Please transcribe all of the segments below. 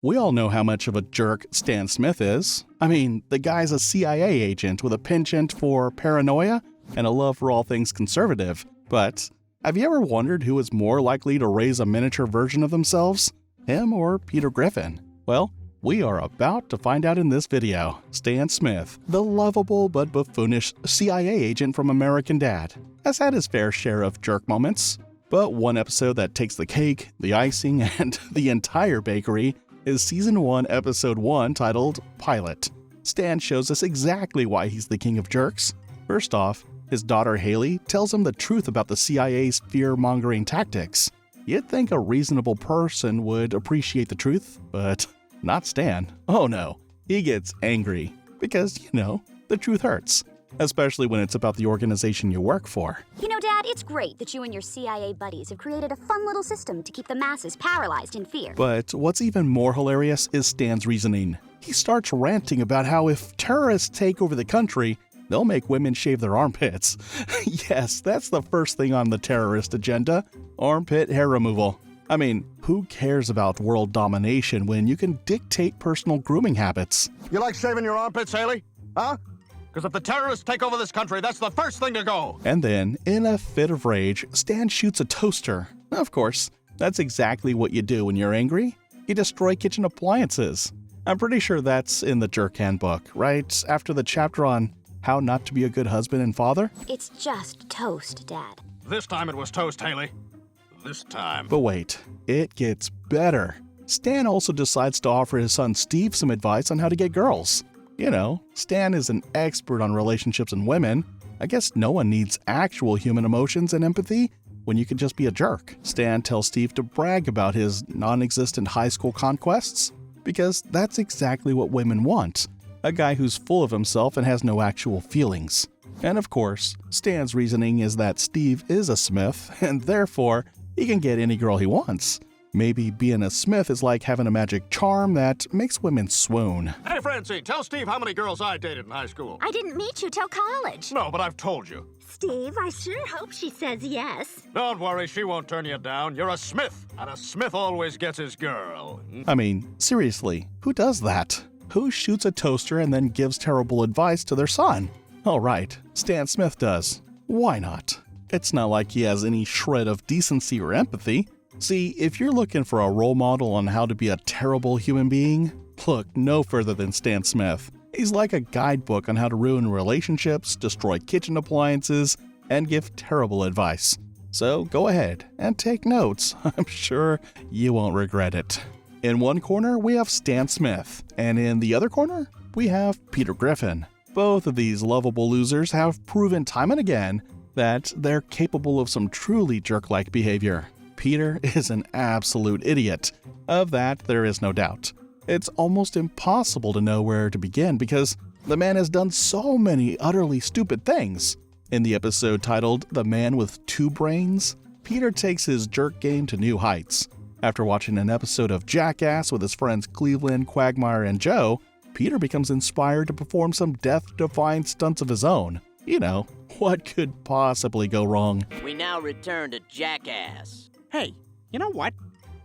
We all know how much of a jerk Stan Smith is. I mean, the guy's a CIA agent with a penchant for paranoia and a love for all things conservative. But have you ever wondered who is more likely to raise a miniature version of themselves? Him or Peter Griffin? Well, we are about to find out in this video. Stan Smith, the lovable but buffoonish CIA agent from American Dad, has had his fair share of jerk moments. But one episode that takes the cake, the icing, and the entire bakery is Season 1, Episode 1, titled Pilot. Stan shows us exactly why he's the king of jerks. First off, his daughter Haley tells him the truth about the CIA's fear-mongering tactics. You'd think a reasonable person would appreciate the truth, but not Stan. Oh no, he gets angry. Because, the truth hurts. Especially when it's about the organization you work for. Dad, it's great that you and your CIA buddies have created a fun little system to keep the masses paralyzed in fear. But what's even more hilarious is Stan's reasoning. He starts ranting about how if terrorists take over the country, they'll make women shave their armpits. Yes, that's the first thing on the terrorist agenda. Armpit hair removal. I mean, who cares about world domination when you can dictate personal grooming habits? You like shaving your armpits, Haley? Huh? Because if the terrorists take over this country, that's the first thing to go. And then, in a fit of rage, Stan shoots a toaster. Of course, that's exactly what you do when you're angry. You destroy kitchen appliances. I'm pretty sure that's in the Jerk Handbook, right after the chapter on how not to be a good husband and father? It's just toast, Dad. This time it was toast, Haley. This time. But wait, it gets better. Stan also decides to offer his son Steve some advice on how to get girls. Stan is an expert on relationships and women. I guess no one needs actual human emotions and empathy when you can just be a jerk. Stan tells Steve to brag about his non-existent high school conquests, because that's exactly what women want. A guy who's full of himself and has no actual feelings. And of course, Stan's reasoning is that Steve is a Smith, and therefore, he can get any girl he wants. Maybe being a Smith is like having a magic charm that makes women swoon. Hey, Francine, tell Steve how many girls I dated in high school. I didn't meet you till college. No, but I've told you. Steve, I sure hope she says yes. Don't worry, she won't turn you down. You're a Smith, and a Smith always gets his girl. I mean, seriously, who does that? Who shoots a toaster and then gives terrible advice to their son? All right, Stan Smith does. Why not? It's not like he has any shred of decency or empathy. See, if you're looking for a role model on how to be a terrible human being, look no further than Stan Smith. He's like a guidebook on how to ruin relationships, destroy kitchen appliances, and give terrible advice. So go ahead and take notes. I'm sure you won't regret it. In one corner, we have Stan Smith, and in the other corner, we have Peter Griffin. Both of these lovable losers have proven time and again that they're capable of some truly jerk-like behavior. Peter is an absolute idiot. Of that, there is no doubt. It's almost impossible to know where to begin because the man has done so many utterly stupid things. In the episode titled The Man with Two Brains, Peter takes his jerk game to new heights. After watching an episode of Jackass with his friends Cleveland, Quagmire, and Joe, Peter becomes inspired to perform some death-defying stunts of his own. What could possibly go wrong? We now return to Jackass. Hey, you know what?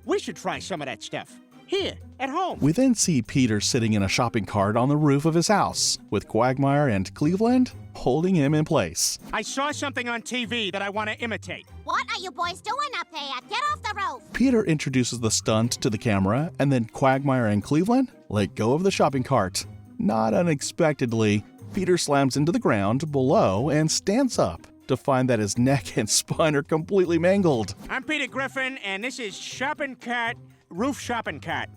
We should try some of that stuff. Here, at home. We then see Peter sitting in a shopping cart on the roof of his house, with Quagmire and Cleveland holding him in place. I saw something on TV that I want to imitate. What are you boys doing up there? Get off the roof! Peter introduces the stunt to the camera, and then Quagmire and Cleveland let go of the shopping cart. Not unexpectedly, Peter slams into the ground below and stands up to find that his neck and spine are completely mangled. I'm Peter Griffin, and this is Shopping Cart, Roof Shopping Cart.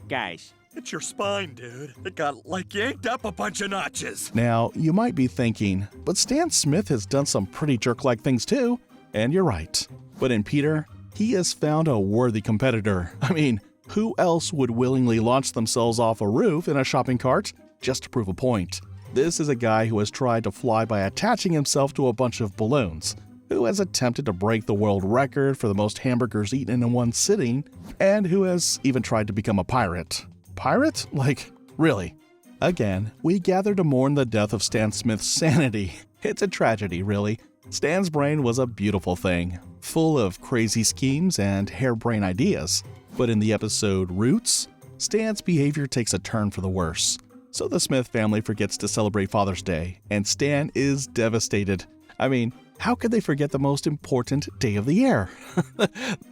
Guys. It's your spine, dude. It got yanked up a bunch of notches. Now, you might be thinking, but Stan Smith has done some pretty jerk-like things too. And you're right. But in Peter, he has found a worthy competitor. I mean, who else would willingly launch themselves off a roof in a shopping cart just to prove a point? This is a guy who has tried to fly by attaching himself to a bunch of balloons, who has attempted to break the world record for the most hamburgers eaten in one sitting, and who has even tried to become a pirate. Pirate? Like, really? Again, we gather to mourn the death of Stan Smith's sanity. It's a tragedy, really. Stan's brain was a beautiful thing, full of crazy schemes and harebrained ideas. But in the episode Roots, Stan's behavior takes a turn for the worse. So the Smith family forgets to celebrate Father's Day, and Stan is devastated. I mean, how could they forget the most important day of the year?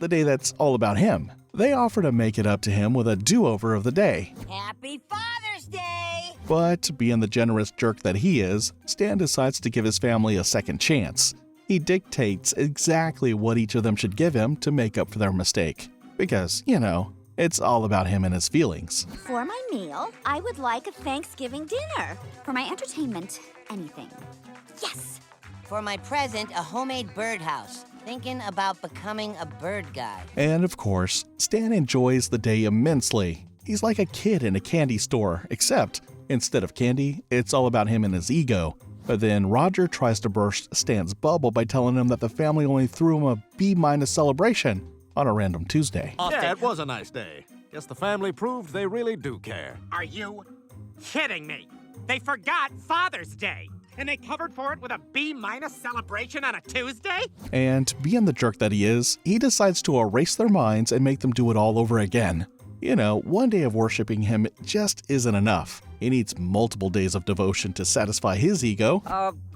The day that's all about him. They offer to make it up to him with a do-over of the day. Happy Father's Day! But being the generous jerk that he is, Stan decides to give his family a second chance. He dictates exactly what each of them should give him to make up for their mistake. Because, it's all about him and his feelings. For my meal, I would like a Thanksgiving dinner. For my entertainment, anything. Yes! For my present, a homemade birdhouse. Thinking about becoming a bird guy. And of course, Stan enjoys the day immensely. He's like a kid in a candy store, except instead of candy, it's all about him and his ego. But then Roger tries to burst Stan's bubble by telling him that the family only threw him a B- celebration on a random Tuesday. Yeah, it was a nice day. Guess the family proved they really do care. Are you kidding me? They forgot Father's Day, and they covered for it with a B- celebration on a Tuesday? And being the jerk that he is, he decides to erase their minds and make them do it all over again. One day of worshiping him just isn't enough. He needs multiple days of devotion to satisfy his ego.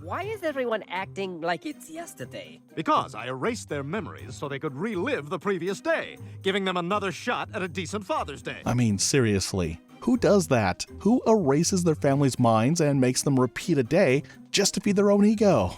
Why is everyone acting like it's yesterday? Because I erased their memories so they could relive the previous day, giving them another shot at a decent Father's Day. I mean, seriously, who does that? Who erases their family's minds and makes them repeat a day just to feed their own ego?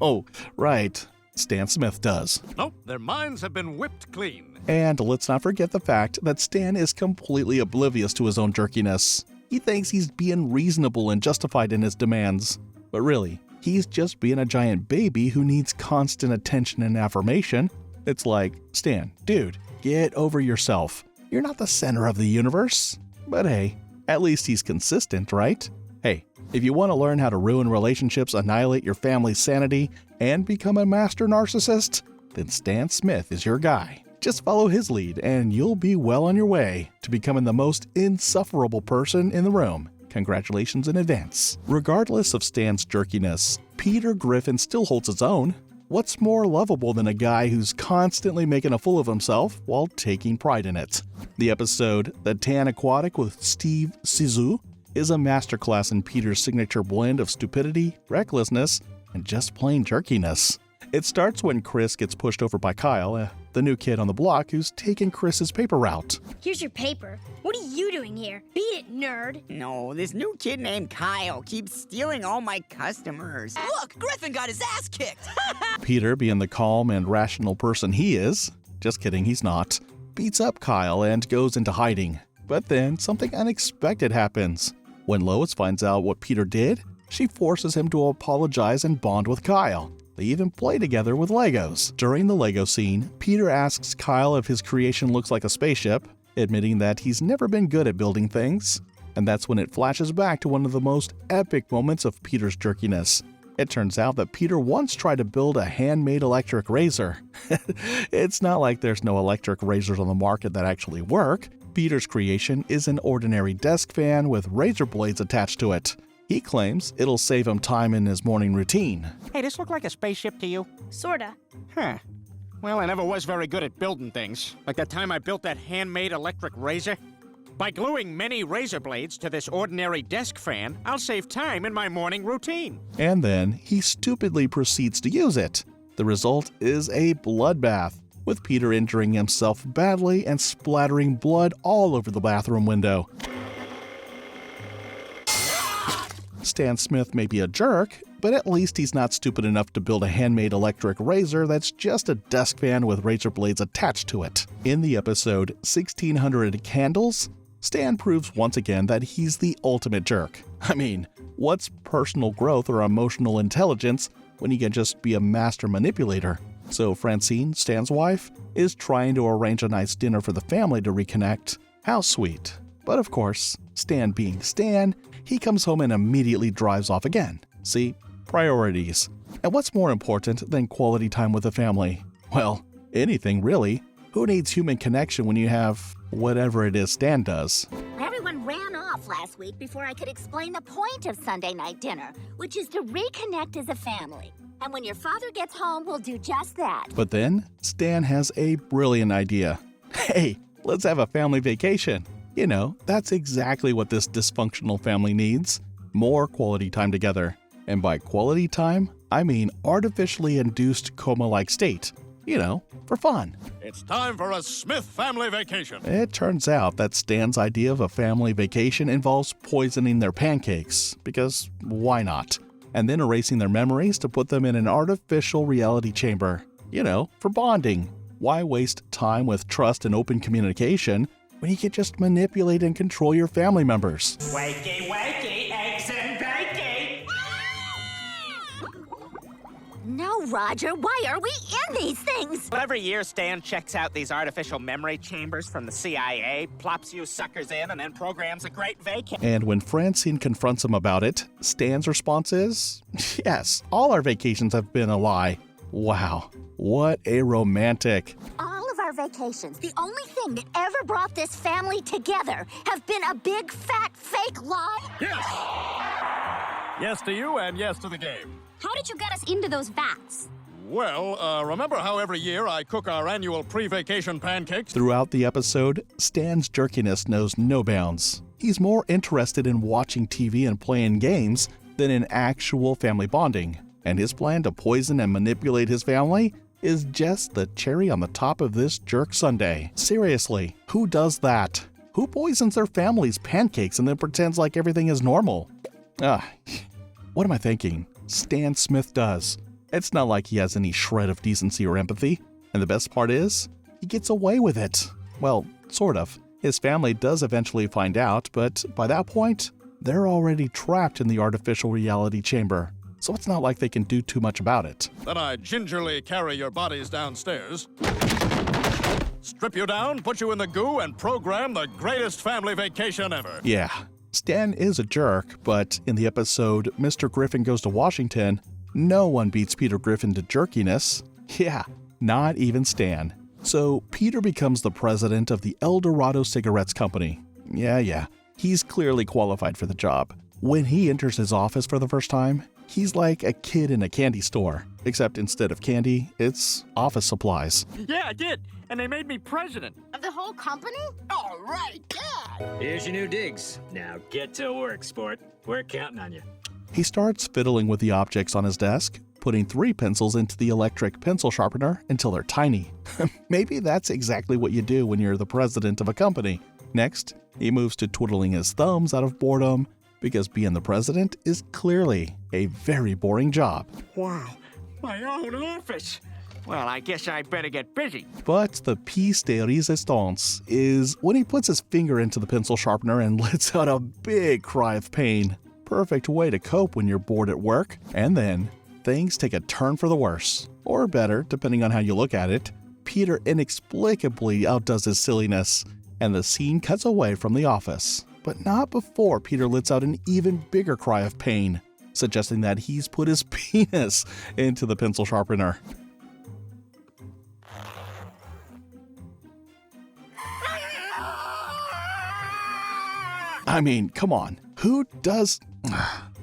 Oh, right. Stan Smith does. Nope, their minds have been whipped clean. And let's not forget the fact that Stan is completely oblivious to his own jerkiness. He thinks he's being reasonable and justified in his demands. But really, he's just being a giant baby who needs constant attention and affirmation. It's like, Stan, dude, get over yourself. You're not the center of the universe. But hey, at least he's consistent, right? Hey, if you want to learn how to ruin relationships, annihilate your family's sanity, and become a master narcissist, then Stan Smith is your guy. Just follow his lead and you'll be well on your way to becoming the most insufferable person in the room. Congratulations in advance. Regardless of Stan's jerkiness, Peter Griffin still holds his own. What's more lovable than a guy who's constantly making a fool of himself while taking pride in it? The episode The Tan Aquatic with Steve Zissou is a masterclass in Peter's signature blend of stupidity, recklessness, and just plain jerkiness. It starts when Chris gets pushed over by Kyle, the new kid on the block who's taking Chris's paper route. Here's your paper. What are you doing here? Beat it, nerd. No, this new kid named Kyle keeps stealing all my customers. Look, Griffin got his ass kicked! Peter, being the calm and rational person he is, just kidding, he's not, beats up Kyle and goes into hiding. But then something unexpected happens. When Lois finds out what Peter did, she forces him to apologize and bond with Kyle. They even play together with Legos. During the Lego scene, Peter asks Kyle if his creation looks like a spaceship, admitting that he's never been good at building things. And that's when it flashes back to one of the most epic moments of Peter's jerkiness. It turns out that Peter once tried to build a handmade electric razor. It's not like there's no electric razors on the market that actually work. Peter's creation is an ordinary desk fan with razor blades attached to it. He claims it'll save him time in his morning routine. Hey, this look like a spaceship to you? Sorta. Huh. Well, I never was very good at building things. Like that time I built that handmade electric razor. By gluing many razor blades to this ordinary desk fan, I'll save time in my morning routine. And then he stupidly proceeds to use it. The result is a bloodbath, with Peter injuring himself badly and splattering blood all over the bathroom window. Stan Smith may be a jerk, but at least he's not stupid enough to build a handmade electric razor that's just a desk fan with razor blades attached to it. In the episode 1600 Candles, Stan proves once again that he's the ultimate jerk. I mean, what's personal growth or emotional intelligence when you can just be a master manipulator? So Francine, Stan's wife, is trying to arrange a nice dinner for the family to reconnect. How sweet. But of course, Stan being Stan, he comes home and immediately drives off again. See? Priorities. And what's more important than quality time with the family? Well, anything really. Who needs human connection when you have whatever it is Stan does? Everyone ran off last week before I could explain the point of Sunday night dinner, which is to reconnect as a family. And when your father gets home, we'll do just that. But then, Stan has a brilliant idea. Hey, let's have a family vacation. You know, that's exactly what this dysfunctional family needs. More quality time together. And by quality time, I mean artificially induced coma-like state. You know, for fun. It's time for a Smith family vacation. It turns out that Stan's idea of a family vacation involves poisoning their pancakes, because why not? And then erasing their memories to put them in an artificial reality chamber. You know, for bonding. Why waste time with trust and open communication when you can just manipulate and control your family members? Wakey, wakey, eggs and bacon! No, Roger, why are we in these things? Well, every year, Stan checks out these artificial memory chambers from the CIA, plops you suckers in, and then programs a great vacation. And when Francine confronts him about it, Stan's response is, yes, all our vacations have been a lie. Wow, what a romantic. All of our vacations, the only thing that ever brought this family together, have been a big, fat, fake lie? Yes! Yes to you and yes to the game. How did you get us into those vats? Well, remember how every year I cook our annual pre-vacation pancakes? Throughout the episode, Stan's jerkiness knows no bounds. He's more interested in watching TV and playing games than in actual family bonding. And his plan to poison and manipulate his family is just the cherry on the top of this jerk sundae. Seriously, who does that? Who poisons their family's pancakes and then pretends like everything is normal? What am I thinking? Stan Smith does. It's not like he has any shred of decency or empathy. And the best part is, he gets away with it. Well, sort of. His family does eventually find out, but by that point, they're already trapped in the artificial reality chamber. So it's not like they can do too much about it. Then I gingerly carry your bodies downstairs, strip you down, put you in the goo, and program the greatest family vacation ever. Yeah, Stan is a jerk, but in the episode Mr. Griffin Goes to Washington, no one beats Peter Griffin to jerkiness. Yeah, not even Stan. So Peter becomes the president of the El Dorado Cigarettes Company. Yeah, he's clearly qualified for the job. When he enters his office for the first time, he's like a kid in a candy store, except instead of candy, it's office supplies. Yeah, I did. And they made me president. Of the whole company? All right, yeah. Here's your new digs. Now get to work, sport. We're counting on you. He starts fiddling with the objects on his desk, putting 3 pencils into the electric pencil sharpener until they're tiny. Maybe that's exactly what you do when you're the president of a company. Next, he moves to twiddling his thumbs out of boredom, because being the president is clearly a very boring job. Wow, my own office. Well, I guess I better get busy. But the piece de resistance is when he puts his finger into the pencil sharpener and lets out a big cry of pain. Perfect way to cope when you're bored at work. And then, things take a turn for the worse. Or better, depending on how you look at it. Peter inexplicably outdoes his silliness, and the scene cuts away from the office. But not before Peter lets out an even bigger cry of pain, suggesting that he's put his penis into the pencil sharpener. I mean, come on. Who does...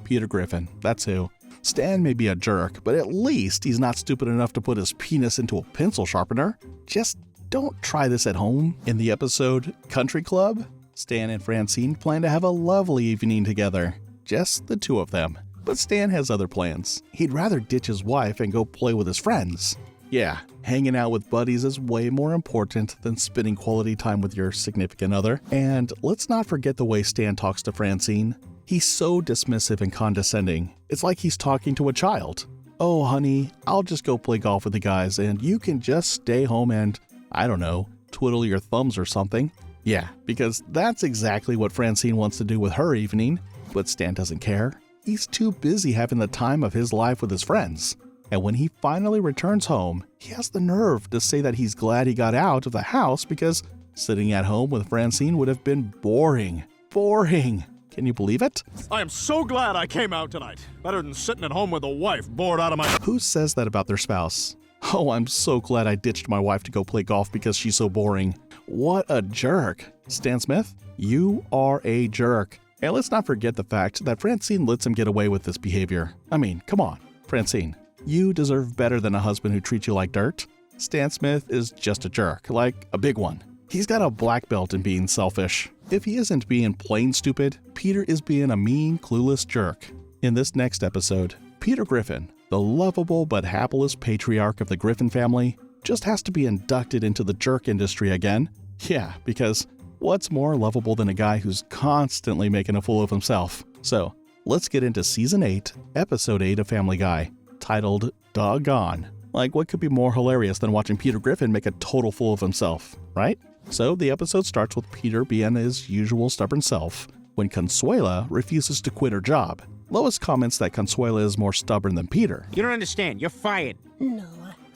Peter Griffin, that's who. Stan may be a jerk, but at least he's not stupid enough to put his penis into a pencil sharpener. Just don't try this at home. In the episode Country Club, Stan and Francine plan to have a lovely evening together. Just the two of them. But Stan has other plans. He'd rather ditch his wife and go play with his friends. Yeah, hanging out with buddies is way more important than spending quality time with your significant other. And let's not forget the way Stan talks to Francine. He's so dismissive and condescending. It's like he's talking to a child. Oh, honey, I'll just go play golf with the guys and you can just stay home and, I don't know, twiddle your thumbs or something. Yeah, because that's exactly what Francine wants to do with her evening. But Stan doesn't care. He's too busy having the time of his life with his friends. And when he finally returns home, he has the nerve to say that he's glad he got out of the house because sitting at home with Francine would have been boring. Boring! Can you believe it? I am so glad I came out tonight. Better than sitting at home with a wife bored out of my... Who says that about their spouse? Oh, I'm so glad I ditched my wife to go play golf because she's so boring. What a jerk. Stan Smith, you are a jerk. And let's not forget the fact that Francine lets him get away with this behavior. I mean, come on, Francine. You deserve better than a husband who treats you like dirt. Stan Smith is just a jerk, like a big one. He's got a black belt in being selfish. If he isn't being plain stupid, Peter is being a mean, clueless jerk. In this next episode, Peter Griffin, the lovable but hapless patriarch of the Griffin family, just has to be inducted into the jerk industry again. Yeah, because what's more lovable than a guy who's constantly making a fool of himself? So, let's get into Season 8, Episode 8 of Family Guy, titled Doggone. Like, what could be more hilarious than watching Peter Griffin make a total fool of himself, right? So, the episode starts with Peter being his usual stubborn self when Consuela refuses to quit her job. Lois comments that Consuela is more stubborn than Peter. You don't understand. You're fired. No,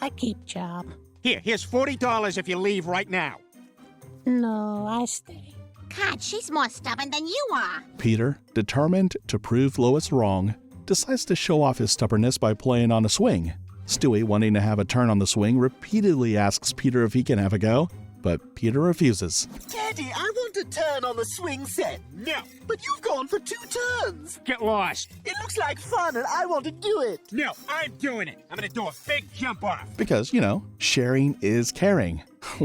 I keep job. Here's $40 if you leave right now. No, I stay. God, she's more stubborn than you are. Peter, determined to prove Lois wrong, decides to show off his stubbornness by playing on a swing. Stewie, wanting to have a turn on the swing, repeatedly asks Peter if he can have a go, but Peter refuses. Daddy, I want a turn on the swing set. No. But you've gone for 2 turns. Get lost. It looks like fun and I want to do it. No, I'm doing it. I'm going to do a big jump off. Because, sharing is caring.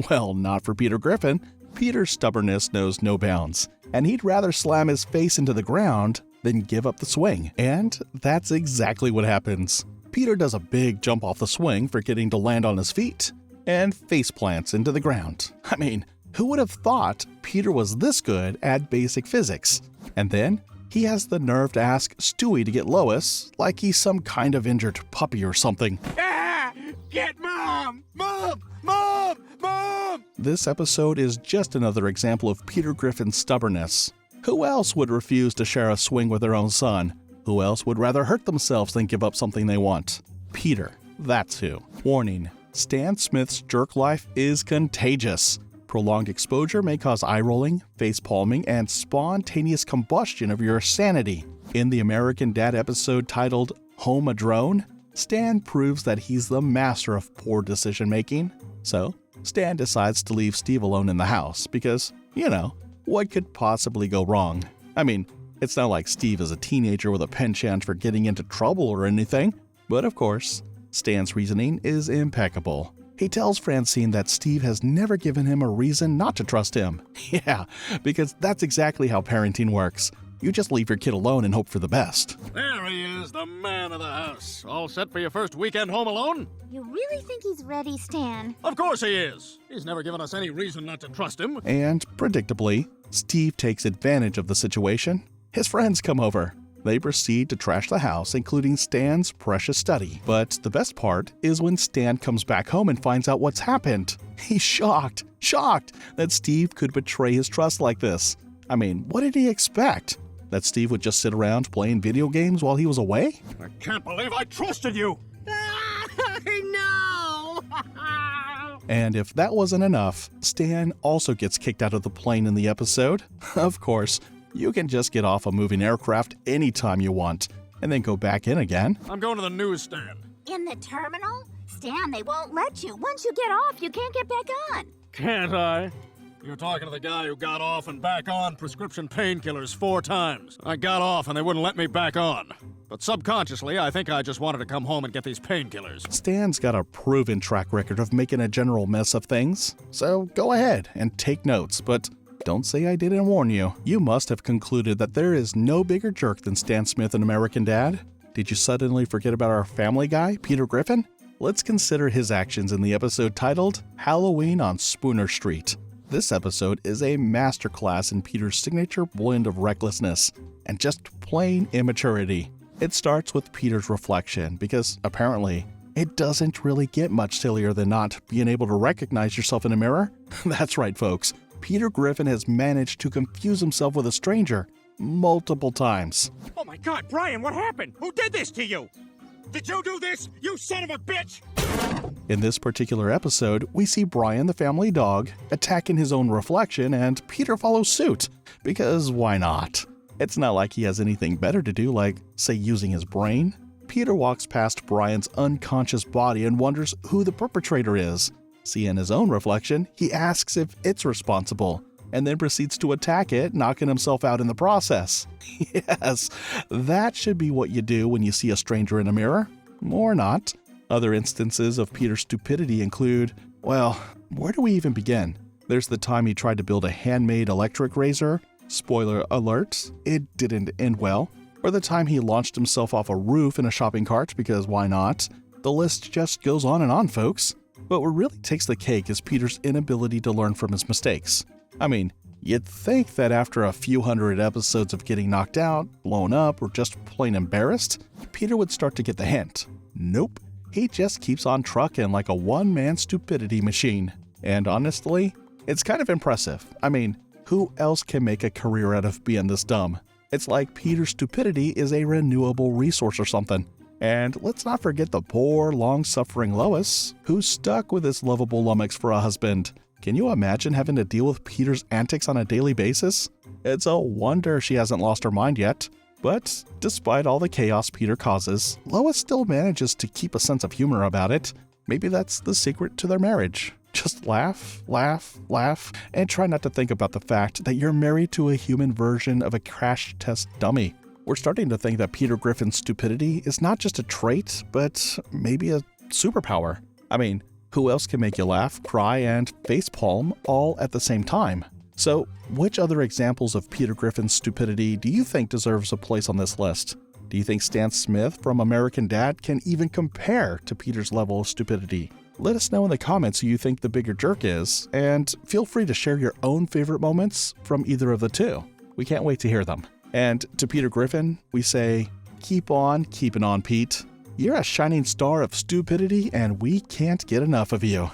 Well, not for Peter Griffin. Peter's stubbornness knows no bounds, and he'd rather slam his face into the ground than give up the swing. And that's exactly what happens. Peter does a big jump off the swing, forgetting to land on his feet, and face plants into the ground. I mean, who would have thought Peter was this good at basic physics? And then he has the nerve to ask Stewie to get Lois like he's some kind of injured puppy or something. Ah! Get Mom! Mom! Mom! Mom! This episode is just another example of Peter Griffin's stubbornness. Who else would refuse to share a swing with their own son? Who else would rather hurt themselves than give up something they want? Peter, that's who. Warning, Stan Smith's jerk life is contagious. Prolonged exposure may cause eye-rolling, face-palming, and spontaneous combustion of your sanity. In the American Dad episode titled Home a Drone, Stan proves that he's the master of poor decision-making. So, Stan decides to leave Steve alone in the house because, what could possibly go wrong? I mean, it's not like Steve is a teenager with a penchant for getting into trouble or anything. But of course, Stan's reasoning is impeccable. He tells Francine that Steve has never given him a reason not to trust him. Yeah, because that's exactly how parenting works. You just leave your kid alone and hope for the best. There he is, the man of the house. All set for your first weekend home alone? You really think he's ready, Stan? Of course he is. He's never given us any reason not to trust him. And, predictably, Steve takes advantage of the situation. His friends come over. They proceed to trash the house, including Stan's precious study. But the best part is when Stan comes back home and finds out what's happened. He's shocked that Steve could betray his trust like this. I mean, what did he expect? That Steve would just sit around playing video games while he was away? I can't believe I trusted you! No! And if that wasn't enough, Stan also gets kicked out of the plane in the episode. Of course, you can just get off a moving aircraft anytime you want, and then go back in again. I'm going to the newsstand. In the terminal? Stan, they won't let you. Once you get off, you can't get back on. Can't I? You're talking to the guy who got off and back on prescription painkillers 4 times. I got off and they wouldn't let me back on. But subconsciously, I think I just wanted to come home and get these painkillers. Stan's got a proven track record of making a general mess of things. So go ahead and take notes, but don't say I didn't warn you. You must have concluded that there is no bigger jerk than Stan Smith in American Dad. Did you suddenly forget about our family guy, Peter Griffin? Let's consider his actions in the episode titled Halloween on Spooner Street. This episode is a masterclass in Peter's signature blend of recklessness and just plain immaturity. It starts with Peter's reflection because, apparently, it doesn't really get much sillier than not being able to recognize yourself in a mirror. That's right, folks. Peter Griffin has managed to confuse himself with a stranger multiple times. Oh my God, Brian, what happened? Who did this to you? Did you do this, you son of a bitch? In this particular episode, we see Brian the family dog attacking his own reflection, and Peter follows suit. Because why not? It's not like he has anything better to do, like, say, using his brain. Peter walks past Brian's unconscious body and wonders who the perpetrator is. Seeing his own reflection, he asks if it's responsible, and then proceeds to attack it, knocking himself out in the process. Yes, that should be what you do when you see a stranger in a mirror. Or not. Other instances of Peter's stupidity include, well, where do we even begin? There's the time he tried to build a handmade electric razor. Spoiler alert, it didn't end well. Or the time he launched himself off a roof in a shopping cart, because why not? The list just goes on and on, folks. But what really takes the cake is Peter's inability to learn from his mistakes. I mean, you'd think that after a few hundred episodes of getting knocked out, blown up, or just plain embarrassed, Peter would start to get the hint. Nope. He just keeps on trucking like a one-man stupidity machine. And honestly, it's kind of impressive. I mean, who else can make a career out of being this dumb? It's like Peter's stupidity is a renewable resource or something. And let's not forget the poor, long-suffering Lois, who's stuck with this lovable lummox for a husband. Can you imagine having to deal with Peter's antics on a daily basis? It's a wonder she hasn't lost her mind yet. But despite all the chaos Peter causes, Lois still manages to keep a sense of humor about it. Maybe that's the secret to their marriage. Just laugh, laugh, laugh, and try not to think about the fact that you're married to a human version of a crash test dummy. We're starting to think that Peter Griffin's stupidity is not just a trait, but maybe a superpower. I mean, who else can make you laugh, cry, and facepalm all at the same time? So, which other examples of Peter Griffin's stupidity do you think deserves a place on this list? Do you think Stan Smith from American Dad can even compare to Peter's level of stupidity? Let us know in the comments who you think the bigger jerk is, and feel free to share your own favorite moments from either of the two. We can't wait to hear them. And to Peter Griffin, we say, keep on keeping on, Pete. You're a shining star of stupidity, and we can't get enough of you.